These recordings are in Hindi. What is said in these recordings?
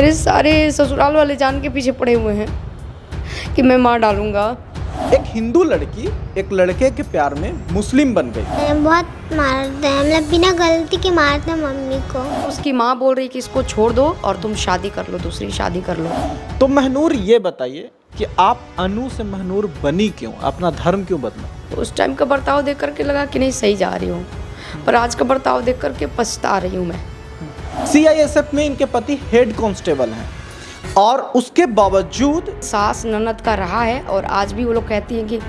मेरे सारे ससुराल वाले जान के पीछे पड़े हुए हैं कि मैं मार डालूंगा। एक हिंदू लड़की एक लड़के के प्यार में मुस्लिम बन गई। बहुत मारते हैं, मतलब बिना गलती के मारते हैं मम्मी को। उसकी माँ बोल रही कि इसको छोड़ दो और तुम शादी कर लो, दूसरी शादी कर लो। तो महनूर ये बताइए कि आप अनु से महनूर बनी क्यों, अपना धर्म क्यों बदला? तो उस टाइम का बर्ताव देख करके लगा कि नहीं सही जा रही हूँ, पर आज का बर्ताव देख करके पछता रही हूँ मैं। सीआईएसएफ में इनके पति हेड कांस्टेबल हैं और उसके बावजूद सास ननद का रहा है और आज भी वो लोग कहती हैं कि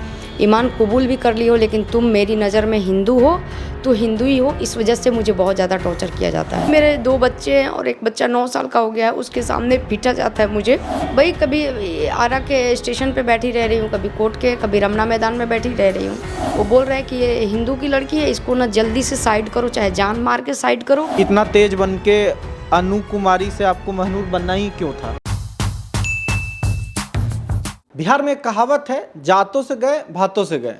ईमान कबूल भी कर ली हो लेकिन तुम मेरी नज़र में हिंदू हो तो हिंदू ही हो। इस वजह से मुझे बहुत ज़्यादा टॉर्चर किया जाता है। मेरे 2 बच्चे हैं और एक बच्चा 9 साल का हो गया है, उसके सामने पीटा जाता है मुझे। भाई कभी आरा के स्टेशन पे बैठी रह रही हूँ, कभी कोर्ट के, कभी रमना मैदान में बैठी रह रही हूँ। वो बोल रहा है कि ये हिंदू की लड़की है, इसको ना जल्दी से साइड करो, चाहे जान मार के साइड करो। इतना तेज बन के अनु कुमारी से आपको महनूर बनना ही क्यों था? बिहार में एक कहावत है, जातों से गए भातों से गए,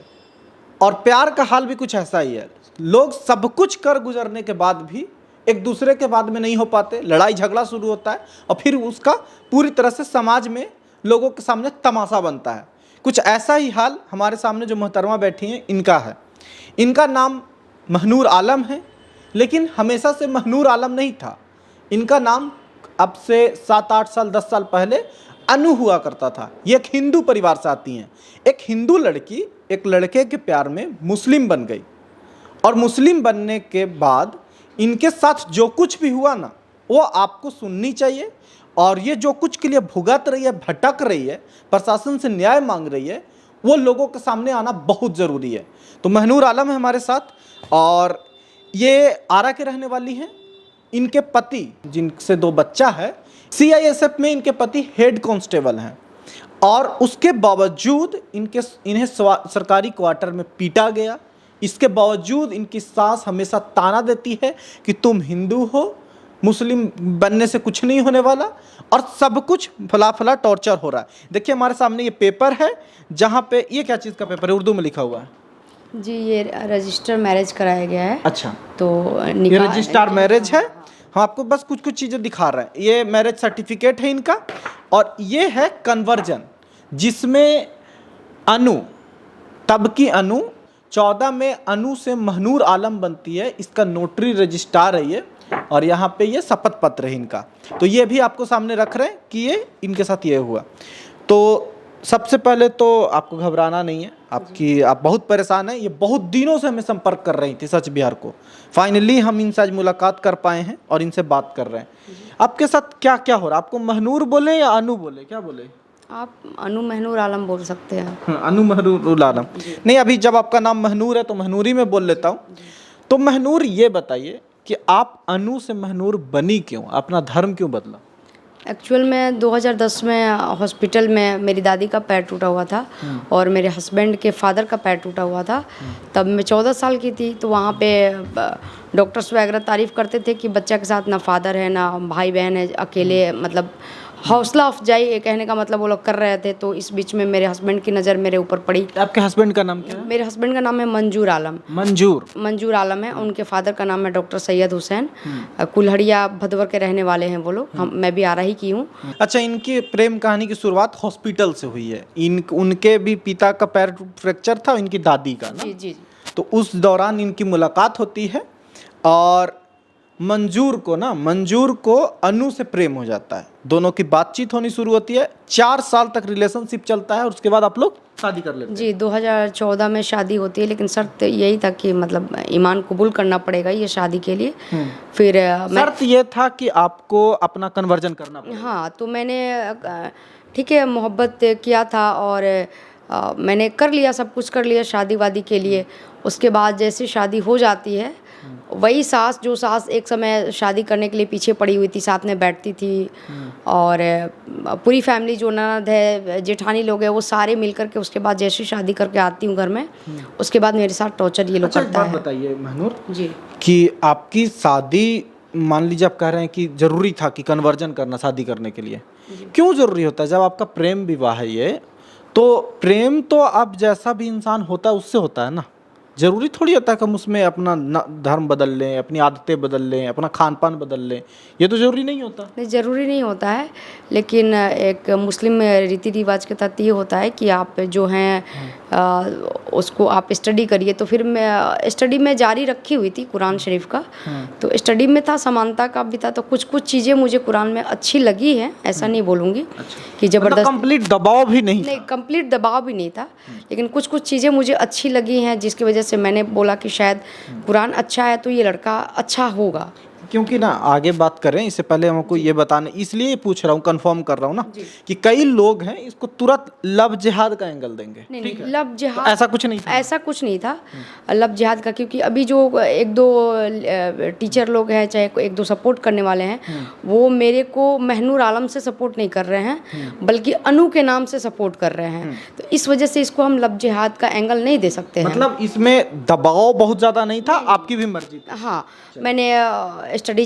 और प्यार का हाल भी कुछ ऐसा ही है। लोग सब कुछ कर गुजरने के बाद भी एक दूसरे के बाद में नहीं हो पाते, लड़ाई झगड़ा शुरू होता है और फिर उसका पूरी तरह से समाज में लोगों के सामने तमाशा बनता है। कुछ ऐसा ही हाल हमारे सामने जो मोहतरमा बैठी हैं इनका है। इनका नाम महनूर आलम है, लेकिन हमेशा से महनूर आलम नहीं था। इनका नाम अब से 7-8 साल 10 साल पहले अनु हुआ करता था। ये एक हिंदू परिवार से आती हैं। एक हिंदू लड़की एक लड़के के प्यार में मुस्लिम बन गई और मुस्लिम बनने के बाद इनके साथ जो कुछ भी हुआ ना, वो आपको सुननी चाहिए। और ये जो कुछ के लिए भुगत रही है, भटक रही है, प्रशासन से न्याय मांग रही है, वो लोगों के सामने आना बहुत ज़रूरी है। तो महनूर आलम है हमारे साथ और ये आरा के रहने वाली हैं। इनके पति, जिनसे 2 बच्चा है, सीआईएसएफ में इनके पति हेड कांस्टेबल हैं और उसके बावजूद इन्हें सरकारी क्वार्टर में पीटा गया। इसके बावजूद इनकी सास हमेशा ताना देती है कि तुम हिंदू हो, मुस्लिम बनने से कुछ नहीं होने वाला, और सब कुछ फला फला टॉर्चर हो रहा है। देखिए हमारे सामने ये पेपर है, जहाँ पे ये क्या चीज़ का पेपर है, उर्दू में लिखा हुआ है जी, ये रजिस्टर मैरिज कराया गया है। अच्छा, तो ये रजिस्टर मैरिज है। हम आपको बस कुछ कुछ चीज़ें दिखा रहे हैं। ये मैरिज सर्टिफिकेट है इनका, और ये है कन्वर्जन, जिसमें अनु, तब की अनु 14 में अनु से महनूर आलम बनती है। इसका नोटरी रजिस्ट्रार है ये, और यहाँ पे ये शपथ पत्र है इनका। तो ये भी आपको सामने रख रहे हैं कि ये इनके साथ ये हुआ। तो सबसे पहले तो आपको घबराना नहीं है, आप बहुत परेशान हैं। ये बहुत दिनों से हमें संपर्क कर रही थी सच बिहार को। फाइनली हम इनसे आज मुलाकात कर पाए हैं और इनसे बात कर रहे हैं। आपके साथ क्या क्या हो रहा है? आपको महनूर बोले या अनु बोले, क्या बोले? आप अनु महनूर आलम बोल सकते हैं। अनु महनूर आलम नहीं, अभी जब आपका नाम महनूर है तो महनूरी में बोल लेता हूँ। तो महनूर ये बताइए कि आप अनु से महनूर बनी क्यों, अपना धर्म क्यों बदला? एक्चुअल में 2010 में हॉस्पिटल में मेरी दादी का पैर टूटा हुआ था और मेरे हस्बैंड के फादर का पैर टूटा हुआ था। तब मैं 14 साल की थी। तो वहाँ पे डॉक्टर्स वगैरह तारीफ़ करते थे कि बच्चा के साथ ना फादर है ना भाई बहन है, अकेले, मतलब हौसला अफजाई कहने का मतलब वो लोग कर रहे थे। तो इस बीच में मेरे हस्बैंड की नज़र मेरे ऊपर पड़ी। आपके हस्बैंड का नाम क्या है? मेरे हस्बैंड का नाम है मंजूर आलम। मंजूर आलम है। उनके फादर का नाम है डॉक्टर सैयद हुसैन। कुल्हड़िया भदवर के रहने वाले हैं वो लोग। मैं भी आरा ही की हूँ। अच्छा, इनकी प्रेम कहानी की शुरुआत हॉस्पिटल से हुई है। उनके भी पिता का पैर फ्रैक्चर था, इनकी दादी का ना। जी। तो उस दौरान इनकी मुलाकात होती है और मंजूर को अनु से प्रेम हो जाता है। दोनों की बातचीत होनी शुरू होती है। 4 साल तक रिलेशनशिप चलता है और उसके बाद आप लोग शादी कर लेते हैं। जी, 2014 में शादी होती है, लेकिन शर्त यही था कि मतलब ईमान कबूल करना पड़ेगा ये शादी के लिए। फिर शर्त ये था कि आपको अपना कन्वर्जन करना पड़ेगा। हाँ, तो मैंने ठीक है मोहब्बत किया था और मैंने कर लिया, सब कुछ कर लिया शादी वादी के लिए। उसके बाद जैसे शादी हो जाती है, वही जो सास एक समय शादी करने के लिए पीछे पड़ी हुई थी, साथ में बैठती थी, और पूरी फैमिली जो ननद है, जेठानी लोग हैं, वो सारे मिल कर के उसके बाद जैसे शादी करके आती हूँ घर में, उसके बाद मेरे साथ टॉर्चर ये लोग करता है। बताइए महनूर जी, कि आपकी शादी, मान लीजिए आप कह रहे हैं कि जरूरी था कि कन्वर्जन करना शादी करने के लिए, क्यों जरूरी होता है? जब आपका प्रेम विवाह है ये, तो प्रेम तो अब जैसा भी इंसान होता है उससे होता है ना। जरूरी थोड़ी होता है कि हम उसमें अपना धर्म बदल लें, अपनी आदतें बदल लें, अपना खान पान बदल लें, ये तो जरूरी नहीं होता। नहीं, ज़रूरी नहीं होता है, लेकिन एक मुस्लिम रीति रिवाज के तहत ये होता है कि आप जो हैं उसको आप स्टडी करिए। तो फिर मैं स्टडी में जारी रखी हुई थी कुरान शरीफ का, तो स्टडी में था, समानता का भी था, तो कुछ कुछ चीज़ें मुझे कुरान में अच्छी लगी हैं, ऐसा नहीं बोलूँगी कि ज़बरदस्त। कंप्लीट दबाव भी नहीं नहीं, कंप्लीट दबाव भी नहीं था, लेकिन कुछ कुछ चीज़ें मुझे अच्छी लगी हैं, जिसकी वजह से मैंने बोला कि शायद कुरान अच्छा है तो ये लड़का अच्छा होगा। क्योंकि ना आगे बात करें इससे पहले हमको ये बताने, इसलिए पूछ रहा हूँ, कंफर्म कर रहा हूँ ना कि कई लोग हैं इसको तुरंत लव जिहाद का एंगल देंगे। नहीं, ठीक नहीं, है? लव जिहाद तो ऐसा कुछ नहीं था। ऐसा कुछ नहीं था लव जिहाद का, क्योंकि अभी जो एक दो टीचर लोग हैं, चाहे एक दो सपोर्ट करने वाले हैं, वो मेरे को महनूर आलम से सपोर्ट नहीं कर रहे हैं, बल्कि अनु के नाम से सपोर्ट कर रहे हैं। तो इस वजह से इसको हम लव जिहाद का एंगल नहीं दे सकते हैं। मतलब इसमें दबाव बहुत ज़्यादा नहीं था, आपकी भी मर्जी थी। हाँ, मैंने स्टडी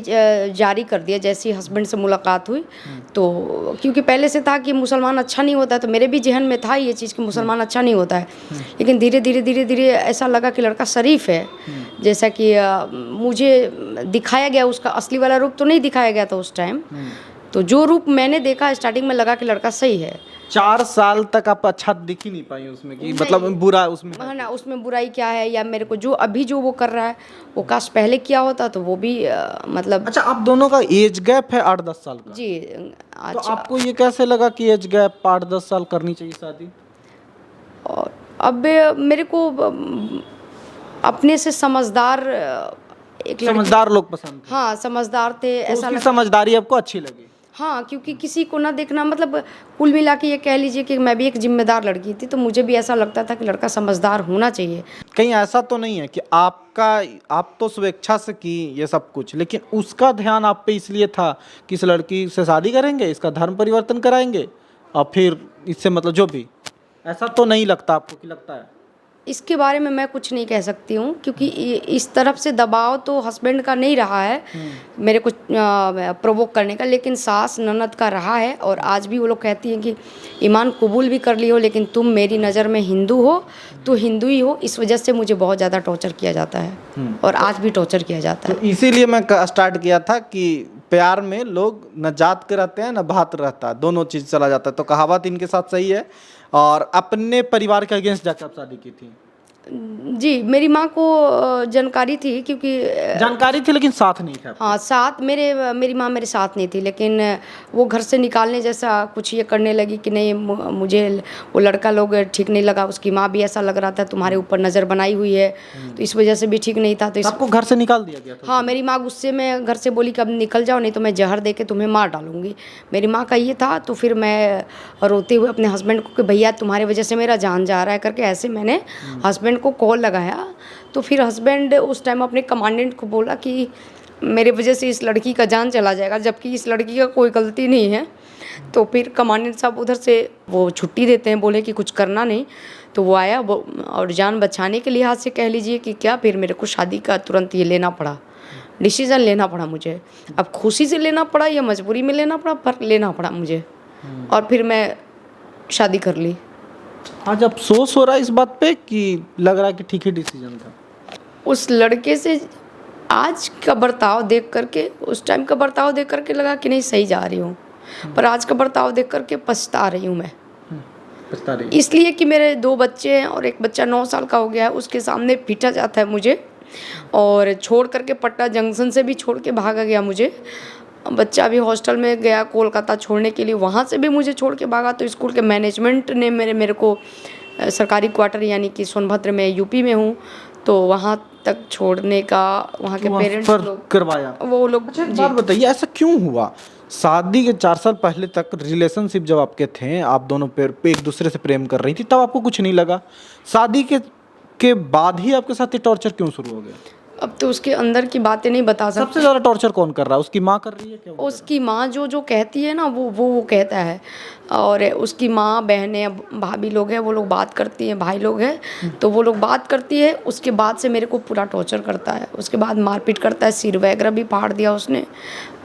जारी कर दिया जैसे ही हस्बैंड से मुलाकात हुई। तो क्योंकि पहले से था कि मुसलमान अच्छा नहीं होता है, तो मेरे भी जहन में था ये चीज़ कि मुसलमान अच्छा नहीं होता है, लेकिन धीरे धीरे धीरे धीरे ऐसा लगा कि लड़का शरीफ है, जैसा कि मुझे दिखाया गया। उसका असली वाला रूप तो नहीं दिखाया गया था उस टाइम, तो जो रूप मैंने देखा स्टार्टिंग में लगा कि लड़का सही है। 4 साल तक आप अच्छा दिख ही नहीं पाई उसमें कि मतलब बुरा उसमें हाँ ना, उसमें बुराई क्या है, या मेरे को जो अभी जो वो कर रहा है वो काश पहले किया होता तो वो भी मतलब। अच्छा, आप दोनों का एज गैप है 8-10 साल का। जी, तो अच्छा। आपको ये कैसे लगा कि एज गैप 8-10 साल करनी चाहिए शादी? और अब मेरे को अपने से समझदार एक लड़की। समझदार लोग पसंद थे। हाँ, समझदार थे, तो ऐसा उसकी लगा। समझदारी आपको अच्छी लगी? हाँ, क्योंकि किसी को ना देखना, मतलब कुल मिला के ये कह लीजिए कि मैं भी एक जिम्मेदार लड़की थी, तो मुझे भी ऐसा लगता था कि लड़का समझदार होना चाहिए। कहीं ऐसा तो नहीं है कि आप तो स्वेच्छा से की ये सब कुछ, लेकिन उसका ध्यान आप पे इसलिए था कि इस लड़की से शादी करेंगे, इसका धर्म परिवर्तन कराएंगे और फिर इससे मतलब जो भी, ऐसा तो नहीं लगता आपको कि लगता है? इसके बारे में मैं कुछ नहीं कह सकती हूँ, क्योंकि इस तरफ से दबाव तो हस्बैंड का नहीं रहा है मेरे को प्रोवोक करने का, लेकिन सास ननद का रहा है। और आज भी वो लोग कहती हैं कि ईमान कबूल भी कर लियो, लेकिन तुम मेरी नज़र में हिंदू हो तो हिंदू ही हो। इस वजह से मुझे बहुत ज़्यादा टॉर्चर किया जाता है, और आज भी टॉर्चर किया जाता है। तो इसीलिए मैं स्टार्ट किया था कि प्यार में लोग न जात के रहते हैं न भात रहता है, दोनों चीज़ चला जाता है। तो कहावत इनके साथ सही है। और अपने परिवार के अगेंस्ट जाकर आप शादी की थी? जी, मेरी माँ को जानकारी थी, क्योंकि जानकारी थी लेकिन साथ नहीं था। हाँ, साथ मेरी माँ मेरे साथ नहीं थी, लेकिन वो घर से निकालने जैसा कुछ ये करने लगी कि नहीं, मुझे वो लड़का लोग ठीक नहीं लगा। उसकी माँ भी ऐसा लग रहा था तुम्हारे ऊपर नज़र बनाई हुई है, तो इस वजह से भी ठीक नहीं था। तो आपको घर से निकाल दिया गया था? हाँ, मेरी माँ गुस्से में घर से बोली कि अब निकल जाओ, नहीं तो मैं जहर दे के तुम्हें मार डालूंगी। मेरी माँ का ये था। तो फिर मैं रोते हुए अपने हस्बैंड को कि भैया तुम्हारी वजह से मेरा जान जा रहा है करके ऐसे मैंने हस्बैंड को कॉल लगाया। तो फिर हस्बैंड उस टाइम अपने कमांडेंट को बोला कि मेरे वजह से इस लड़की का जान चला जाएगा, जबकि इस लड़की का कोई गलती नहीं है। तो फिर कमांडेंट साहब उधर से वो छुट्टी देते हैं, बोले कि कुछ करना नहीं। तो वो आया, और जान बचाने के लिहाज से कह लीजिए कि क्या, फिर मेरे को शादी का तुरंत ये लेना पड़ा, डिसीज़न लेना पड़ा मुझे। अब खुशी से लेना पड़ा या मजबूरी में लेना पड़ा, पर लेना पड़ा मुझे, और फिर मैं शादी कर ली। आज अफसोस हो रहा है इस बात पे कि लग रहा है कि ठीक ही डिसीजन था? उस लड़के से आज का बर्ताव देख करके, उस टाइम का बर्ताव देख करके लगा कि नहीं सही जा रही हूँ, पर आज का बर्ताव देख करके पछता रही हूँ मैं। पछता रही? इसलिए कि मेरे 2 बच्चे हैं और एक बच्चा 9 साल का हो गया है, उसके सामने पीटा जाता है मुझे, और छोड़ करके पटना जंक्शन से भी छोड़ के भागा गया मुझे। बच्चा भी हॉस्टल में गया कोलकाता छोड़ने के लिए, वहाँ से भी मुझे छोड़ के भागा। तो स्कूल के मैनेजमेंट ने मेरे को सरकारी क्वार्टर, यानी कि सोनभद्र में, यूपी में हूँ, तो वहाँ तक छोड़ने का वहाँ के पेरेंट्स लोग करवाया, वो लोग। अच्छा एक बात बताइए, ऐसा क्यों हुआ? शादी के 4 साल पहले तक रिलेशनशिप जब आपके थे, आप दोनों पे एक दूसरे से प्रेम कर रही थी, तब आपको कुछ नहीं लगा। शादी के बाद ही आपके साथ ये टॉर्चर क्यों शुरू हो गया? अब तो उसके अंदर की बातें नहीं बता सकते। सबसे ज़्यादा टॉर्चर कौन कर रहा है? उसकी माँ कर रही है क्या? उसकी माँ जो कहती है ना, वो कहता है। और उसकी माँ, बहनें, भाभी लोग हैं, वो लोग बात करती हैं, भाई लोग हैं, तो वो लोग बात करती है। उसके बाद से मेरे को पूरा टॉर्चर करता है, उसके बाद मारपीट करता है, सिर वगैरह भी फाड़ दिया उसने,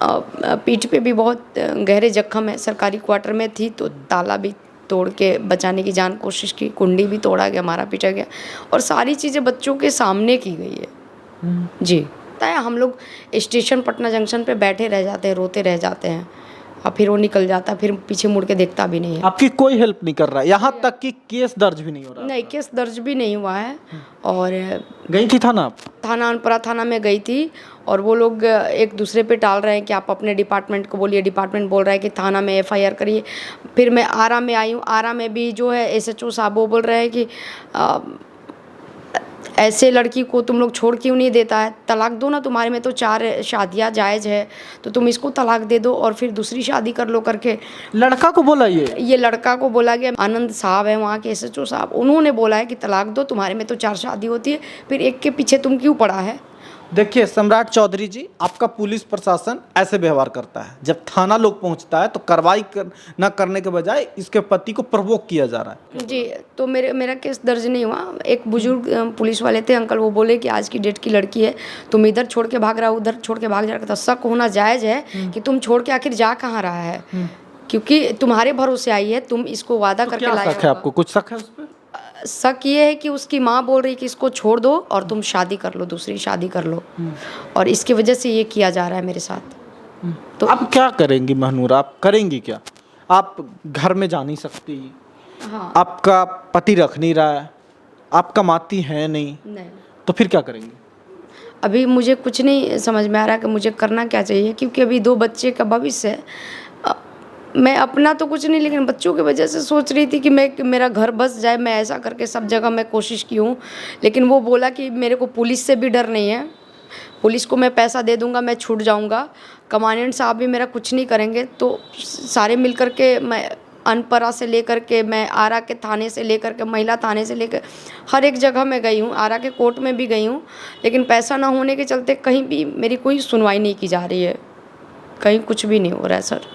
पीठ पे भी बहुत गहरे जख्म है। सरकारी क्वार्टर में थी तो ताला भी तोड़ के बचाने की जान कोशिश की, कुंडी भी तोड़ा गया, मारा पीटा गया, और सारी चीज़ें बच्चों के सामने की गई है। जी, पता है हम लोग स्टेशन पटना जंक्शन पे बैठे रह जाते हैं, रोते रह जाते हैं, और फिर वो निकल जाता, फिर पीछे मुड़ के देखता भी नहीं है। आपकी कोई हेल्प नहीं कर रहा है, यहाँ तक कि केस दर्ज भी नहीं हो रहा? नहीं, केस दर्ज भी नहीं हुआ है। और गई थी थाना आप? थाना अनपरा थाना में गई थी, और वो लोग एक दूसरे पे टाल रहे हैं कि आप अपने डिपार्टमेंट को बोलिए, डिपार्टमेंट बोल रहा है कि थाना में एफआईआर करिए। फिर मैं आरा में आई हूँ, आरा में भी जो है एसएचओ साहब वो बोल रहे हैं कि ऐसे लड़की को तुम लोग छोड़ क्यों नहीं देता है, तलाक दो ना, तुम्हारे में तो 4 शादियाँ जायज़ है, तो तुम इसको तलाक दे दो और फिर दूसरी शादी कर लो करके। लड़का को बोला ये लड़का को बोला गया। आनंद साहब है वहाँ के एसएचओ साहब, उन्होंने बोला है कि तलाक दो, तुम्हारे में तो 4 शादी होती है, फिर एक के पीछे तुम क्यों पड़ा है। देखिए सम्राट चौधरी जी, आपका पुलिस प्रशासन ऐसे व्यवहार करता है। जब थाना लोग पहुंचता है तो कार्रवाई न करने के बजाय इसके पति को प्रवोक किया जा रहा है। जी, तो मेरा केस दर्ज नहीं हुआ। एक बुजुर्ग पुलिस वाले थे अंकल, वो बोले कि आज की डेट की लड़की है, तुम इधर छोड़ के भाग रहा हो, उधर छोड़ के भाग जा रहा था। शक होना जायज़ है कि तुम छोड़ के आखिर जा कहाँ रहा है, क्योंकि तुम्हारे भरोसे आई है, तुम इसको वादा करके लाए। शक है आपको? कुछ शक है उस पर? शक ये है कि उसकी माँ बोल रही कि इसको छोड़ दो और तुम शादी कर लो, दूसरी शादी कर लो, और इसकी वजह से ये किया जा रहा है मेरे साथ। तो आप क्या करेंगी महनूरा, आप करेंगी क्या? आप घर में जा नहीं सकती, हाँ, आपका पति रख नहीं रहा है, आप कमाती हैं नहीं, तो फिर क्या करेंगी? अभी मुझे कुछ नहीं समझ में आ रहा कि मुझे करना क्या चाहिए, क्योंकि अभी 2 बच्चे का भविष्य है। मैं अपना तो कुछ नहीं, लेकिन बच्चों की वजह से सोच रही थी कि मेरा घर बस जाए। मैं ऐसा करके सब जगह मैं कोशिश की हूँ, लेकिन वो बोला कि मेरे को पुलिस से भी डर नहीं है, पुलिस को मैं पैसा दे दूँगा, मैं छूट जाऊँगा, कमांडेंट साहब भी मेरा कुछ नहीं करेंगे। तो सारे मिल कर के, मैं अनपरा से लेकर के, मैं आरा के थाने से लेकर के, महिला थाने से लेकर हर एक जगह मैं गई हूँ, आरा के कोर्ट में भी गई हूँ, लेकिन पैसा ना होने के चलते कहीं भी मेरी कोई सुनवाई नहीं की जा रही है, कहीं कुछ भी नहीं हो रहा है सर।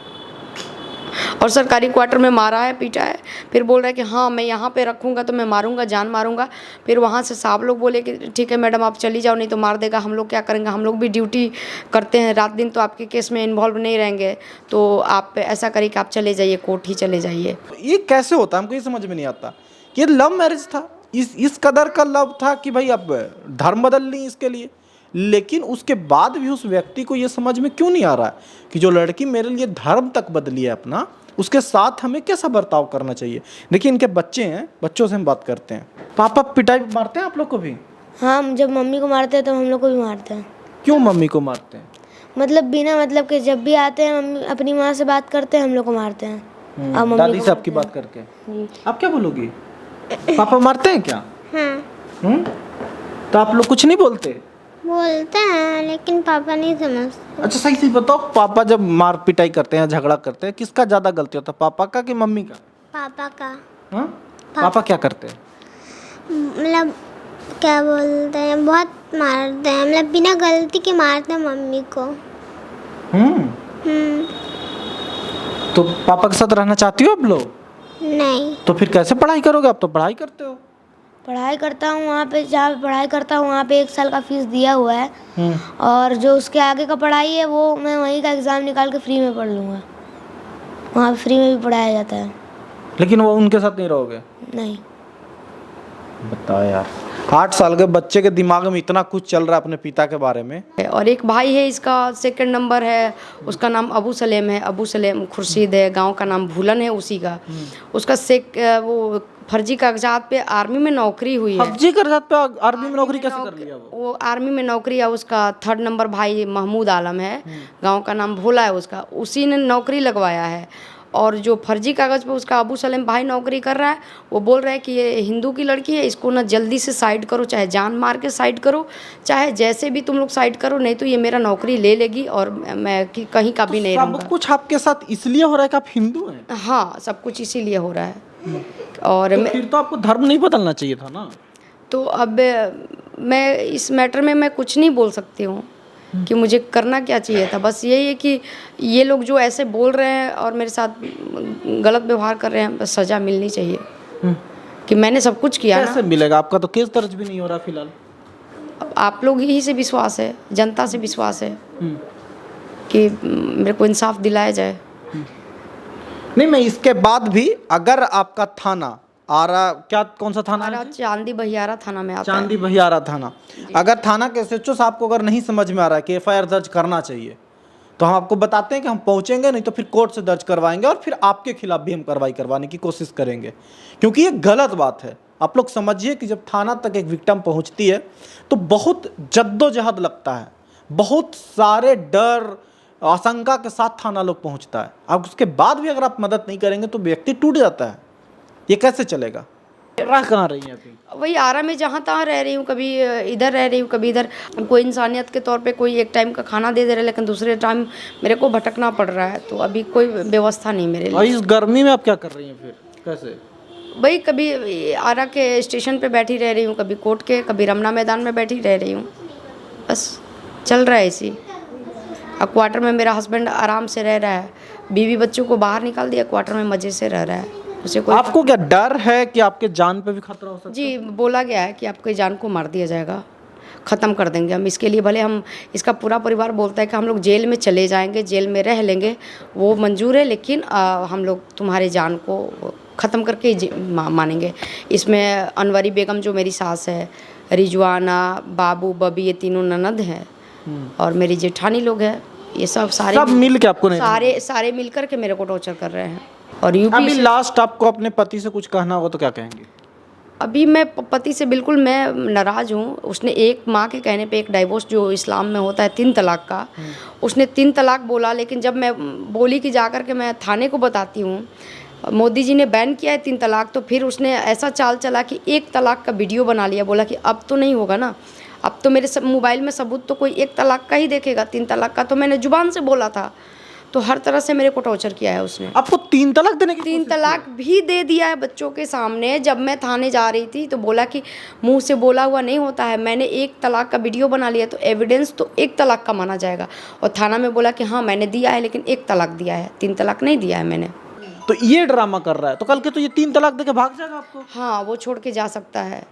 और सरकारी क्वार्टर में मारा है, पीटा है, फिर बोल रहा है कि हाँ मैं यहाँ पे रखूँगा तो मैं मारूँगा, जान मारूँगा। फिर वहाँ से साहब लोग बोले कि ठीक है मैडम आप चली जाओ, नहीं तो मार देगा, हम लोग क्या करेंगे, हम लोग भी ड्यूटी करते हैं रात दिन, तो आपके केस में इन्वॉल्व नहीं रहेंगे, तो आप ऐसा करिए कि आप चले जाइए, कोर्ट ही चले जाइए। ये कैसे होता है, हमको ये समझ में नहीं आता। ये लव मैरिज था, इस कदर का लव था कि भाई अब धर्म बदल ली इसके लिए, लेकिन उसके बाद भी उस व्यक्ति को ये समझ में क्यों नहीं आ रहा है कि जो लड़की मेरे लिए धर्म तक बदली है अपना, उसके साथ हमें कैसा बर्ताव करना चाहिए। देखिए इनके बच्चे हैं, बच्चों से हम बात करते हैं। पापा पिटाई मारते हैं आप लोग को भी? हाँ, जब मम्मी को मारते हैं तो हम लोग को भी मारते हैं। क्यों मम्मी को मारते हैं? मतलब बिना मतलब के जब भी आते हैं मम्मी अपनी माँ से बात करते हैं, हम लोग को मारते हैं। और मम्मी दादी को साहब की बात करके आप क्या बोलोगी? पापा मारते हैं क्या? हाँ, तो आप लोग कुछ नहीं बोलते? बोलते हैं लेकिन पापा नहीं समझते। अच्छा सही से बताओ, पापा जब मार पिटाई करते हैं, झगड़ा करते हैं, किसका ज्यादा गलती होता है, पापा का कि मम्मी का? पापा का। हाँ? पापा क्या करते हैं? मतलब क्या बोलते हैं, बहुत मारते हैं, मतलब बिना गलती के मारते हैं मम्मी को। तो पापा के साथ रहना चाहती हो आप लोग? नहीं। तो फिर कैसे पढ़ाई करोगे? आप तो पढ़ाई करते हो। पढ़ाई करता हूँ वहाँ पे, जहाँ पे पढ़ाई करता हूँ वहाँ पे 1 साल का फीस दिया हुआ है, और जो उसके आगे का पढ़ाई है वो मैं वहीं का एग्ज़ाम निकाल के फ्री में पढ़ लूँगा। वहाँ फ्री में भी पढ़ाया जाता है। लेकिन वो उनके साथ नहीं रहोगे? नहीं। बताओ यार, 8 साल के बच्चे के दिमाग में इतना कुछ चल रहा है अपने पिता के बारे में। और एक भाई है, इसका 2nd नंबर है, उसका नाम अबू सलेम है, अबू सलेम खुर्शीद है, गांव का नाम भूलन है उसी का। उसका वो फर्जी कागजात पे आर्मी में नौकरी हुई है। फर्जी कागजात पे आर्मी में नौकरी कैसे कर लिया वो आर्मी में नौकरी है। उसका 3rd नंबर भाई महमूद आलम है, गांव का नाम भोला है उसका, उसी ने नौकरी लगवाया है। और जो फर्जी कागज़ पे उसका अबू सलेम भाई नौकरी कर रहा है, वो बोल रहा है कि ये हिंदू की लड़की है, इसको ना जल्दी से साइड करो, चाहे जान मार के साइड करो, चाहे जैसे भी तुम लोग साइड करो, नहीं तो ये मेरा नौकरी ले लेगी और मैं कहीं का भी नहीं रहूँगा। सब कुछ आपके साथ इसलिए हो रहा है कि आप हिंदू हैं? हाँ, सब कुछ इसीलिए हो रहा है। और तो फिर तो आपको धर्म नहीं बदलना चाहिए था ना? तो अब मैं इस मैटर में मैं कुछ नहीं बोल सकती हूँ कि मुझे करना क्या चाहिए था। बस यही है कि ये लोग जो ऐसे बोल रहे हैं और मेरे साथ गलत व्यवहार कर रहे हैं, बस सज़ा मिलनी चाहिए कि मैंने सब कुछ किया। कैसे मिलेगा? आपका तो केस दर्ज भी नहीं हो रहा फिलहाल। आप लोग ही से विश्वास है, जनता से विश्वास है कि मेरे को इंसाफ दिलाया जाए। नहीं, मैं इसके बाद भी अगर आपका थाना आरा, क्या कौन सा थाना हमारा है? चांदी बहियारा थाना में आता चांदी है। बहियारा थाना। अगर थाना के एसएचओ साहब को अगर नहीं समझ में आ रहा है कि एफआईआर दर्ज करना चाहिए, तो हम आपको बताते हैं कि हम पहुंचेंगे, नहीं तो फिर कोर्ट से दर्ज करवाएंगे और फिर आपके खिलाफ भी हम कार्रवाई करवाने की कोशिश करेंगे, क्योंकि ये गलत बात है। आप लोग समझिए कि जब थाना तक एक विक्टिम पहुंचती है तो बहुत जद्दोजहद लगता है, बहुत सारे डर आशंका के साथ थाना लोग पहुंचता है। अब उसके बाद भी अगर आप मदद नहीं करेंगे तो व्यक्ति टूट जाता है। ये कैसे चलेगा? रह कहाँ रही हैं अभी? वही आरा में जहाँ तहाँ रह रही हूँ, कभी इधर रह रही हूँ, कभी इधर। कोई इंसानियत के तौर पे कोई एक टाइम का खाना दे दे रहा है, लेकिन दूसरे टाइम मेरे को भटकना पड़ रहा है, तो अभी कोई व्यवस्था नहीं मेरे और लिए। इस गर्मी में आप क्या कर रही हैं फिर? कैसे? वही कभी आरा के स्टेशन पे बैठी रह रही हूँ, कभी कोर्ट के, कभी रमना मैदान में बैठी रह रही हूँ। बस चल रहा है इसी। अब क्वार्टर में मेरा हस्बैंड आराम से रह रहा है, बीवी बच्चों को बाहर निकाल दिया, क्वार्टर में मज़े से रह रहा है। उसे कोई आपको क्या डर है कि आपके जान पे भी खतरा हो सकता है? जी बोला गया है कि आपकी जान को मार दिया जाएगा, ख़त्म कर देंगे हम। इसके लिए भले हम, इसका पूरा परिवार बोलता है कि हम लोग जेल में चले जाएंगे, जेल में रह लेंगे, वो मंजूर है, लेकिन हम लोग तुम्हारे जान को ख़त्म करके ही मानेंगे। इसमें अनवरी बेगम जो मेरी सास है, रिजवाना, बाबू, बबी, ये तीनों ननद हैं, और मेरी जेठानी लोग हैं। ये सब मिल के आपको नहीं? सारे मिल कर के मेरे को टॉर्चर कर रहे हैं। और यूपी अभी लास्ट आपको अपने पति से कुछ कहना होगा तो क्या कहेंगे? अभी मैं पति से बिल्कुल मैं नाराज़ हूँ। उसने एक माँ के कहने पे एक डाइवोर्स जो इस्लाम में होता है 3 तलाक का, उसने 3 तलाक बोला, लेकिन जब मैं बोली कि जाकर के मैं थाने को बताती हूँ, मोदी जी ने बैन किया है 3 तलाक, तो फिर उसने ऐसा चाल चला कि 1 तलाक का वीडियो बना लिया। बोला कि अब तो नहीं होगा ना, अब तो मेरे सब मोबाइल में सबूत तो कोई 1 तलाक का ही देखेगा, 3 तलाक का तो मैंने जुबान से बोला था। तो हर तरह से मेरे को टॉर्चर किया है उसने। आपको 3 तलाक देने की 3 तलाक भी दे दिया है बच्चों के सामने। जब मैं थाने जा रही थी तो बोला कि मुंह से बोला हुआ नहीं होता है, मैंने 1 तलाक का वीडियो बना लिया, तो एविडेंस तो 1 तलाक का माना जाएगा। और थाना में बोला कि हाँ मैंने दिया है, लेकिन 1 तलाक दिया है, 3 तलाक नहीं दिया है मैंने। तो ये ड्रामा कर रहा है, तो कल के तो ये 3 तलाक देके भाग जाएगा आपको। हाँ वो छोड़ के जा सकता है।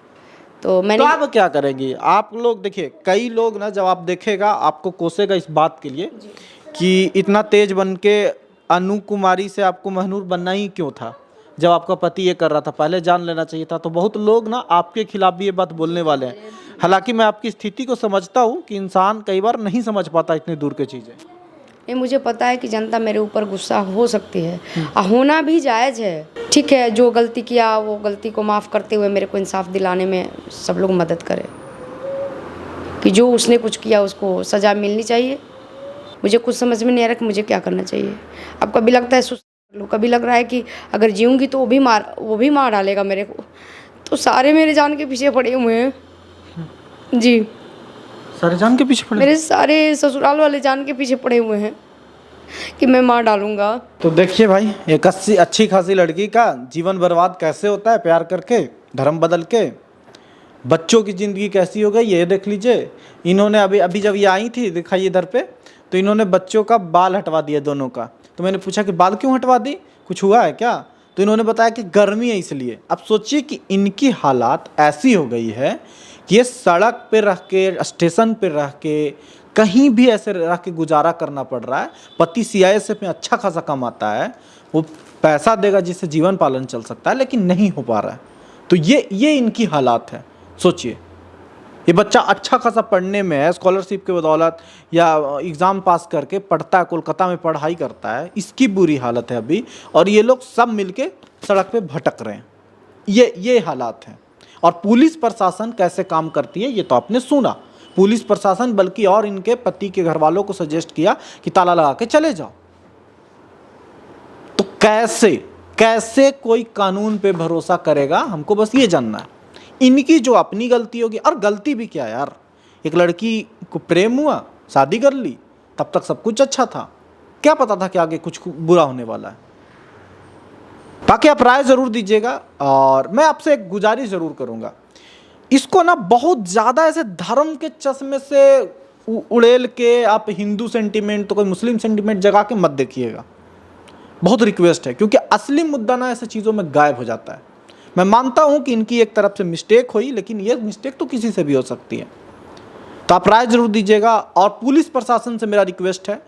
तो मैंने तो आप क्या करेंगी? आप लोग देखिए, कई लोग ना जब आप देखेगा आपको कोसेगा इस बात के लिए कि इतना तेज बन के अनु कुमारी से आपको महनूर बनना ही क्यों था, जब आपका पति ये कर रहा था, पहले जान लेना चाहिए था। तो बहुत लोग ना आपके खिलाफ भी ये बात बोलने वाले हैं। हालांकि मैं आपकी स्थिति को समझता हूँ कि इंसान कई बार नहीं समझ पाता इतनी दूर की चीज़ें। ये मुझे पता है कि जनता मेरे ऊपर गुस्सा हो सकती है, होना भी जायज़ है। ठीक है, जो गलती किया वो गलती को माफ़ करते हुए मेरे को इंसाफ दिलाने में सब लोग मदद करें, कि जो उसने कुछ किया उसको सज़ा मिलनी चाहिए। मुझे कुछ समझ में नहीं आ रहा कि मुझे क्या करना चाहिए। अब कभी लगता है सुसाइड कर लूँ, कभी लग रहा है कि अगर जीऊँगी तो वो भी मार डालेगा मेरे को। तो सारे मेरे जान के पीछे पड़े हुए हैं जी। सारे जान के पीछे पड़े? मेरे सारे ससुराल वाले जान के पीछे पड़े हुए हैं कि मैं मार डालूंगा। तो देखिए भाई, एक अच्छी खासी लड़की का जीवन बर्बाद कैसे होता है प्यार करके, धर्म बदल के। बच्चों की ज़िंदगी कैसी हो गई ये देख लीजिए। इन्होंने अभी जब ये आई थी, दिखाइए इधर पे, तो इन्होंने बच्चों का बाल हटवा दिया दोनों का। तो मैंने पूछा कि बाल क्यों हटवा दी, कुछ हुआ है क्या? तो इन्होंने बताया कि गर्मी है इसलिए। अब सोचिए कि इनकी हालात ऐसी हो गई है कि ये सड़क पे रह के, स्टेशन पे रह के, कहीं भी ऐसे रह के गुजारा करना पड़ रहा है। पति सीआईएसएफ में अच्छा खासा कमाता है, वो पैसा देगा जिससे जीवन पालन चल सकता है, लेकिन नहीं हो पा रहा है। तो ये इनकी हालात है। सोचिए, ये बच्चा अच्छा खासा पढ़ने में है, स्कॉलरशिप के बदौलत या एग्ज़ाम पास करके पढ़ता है, कोलकाता में पढ़ाई करता है, इसकी बुरी हालत है अभी। और ये लोग सब मिलके सड़क पे भटक रहे हैं। ये हालात हैं। और पुलिस प्रशासन कैसे काम करती है ये तो आपने सुना। पुलिस प्रशासन बल्कि और इनके पति के घर वालों को सजेस्ट किया कि ताला लगा के चले जाओ। तो कैसे कोई कानून पे भरोसा करेगा? हमको बस ये जानना है। इनकी जो अपनी गलती होगी, और गलती भी क्या यार, एक लड़की को प्रेम हुआ, शादी कर ली, तब तक सब कुछ अच्छा था, क्या पता था कि आगे कुछ बुरा होने वाला है। बाकी आप राय ज़रूर दीजिएगा, और मैं आपसे एक गुजारिश ज़रूर करूँगा, इसको ना बहुत ज़्यादा ऐसे धर्म के चश्मे से उड़ेल के आप हिंदू सेंटीमेंट तो कोई मुस्लिम सेंटीमेंट जगा के मत देखिएगा। बहुत रिक्वेस्ट है, क्योंकि असली मुद्दा ना ऐसे चीज़ों में गायब हो जाता है। मैं मानता हूं कि इनकी एक तरफ से मिस्टेक हुई, लेकिन ये मिस्टेक तो किसी से भी हो सकती है। तो आप राय जरूर दीजिएगा। और पुलिस प्रशासन से मेरा रिक्वेस्ट है,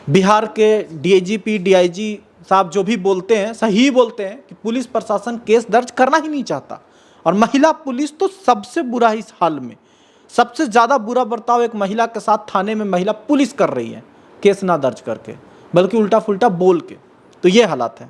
बिहार के डीजीपी, डीआईजी साहब जो भी बोलते हैं सही बोलते हैं कि पुलिस प्रशासन केस दर्ज करना ही नहीं चाहता, और महिला पुलिस तो सबसे बुरा इस हाल में, सबसे ज़्यादा बुरा बर्ताव एक महिला के साथ थाने में महिला पुलिस कर रही है, केस ना दर्ज करके बल्कि उल्टा फुल्टा बोल के। तो ये हालात है।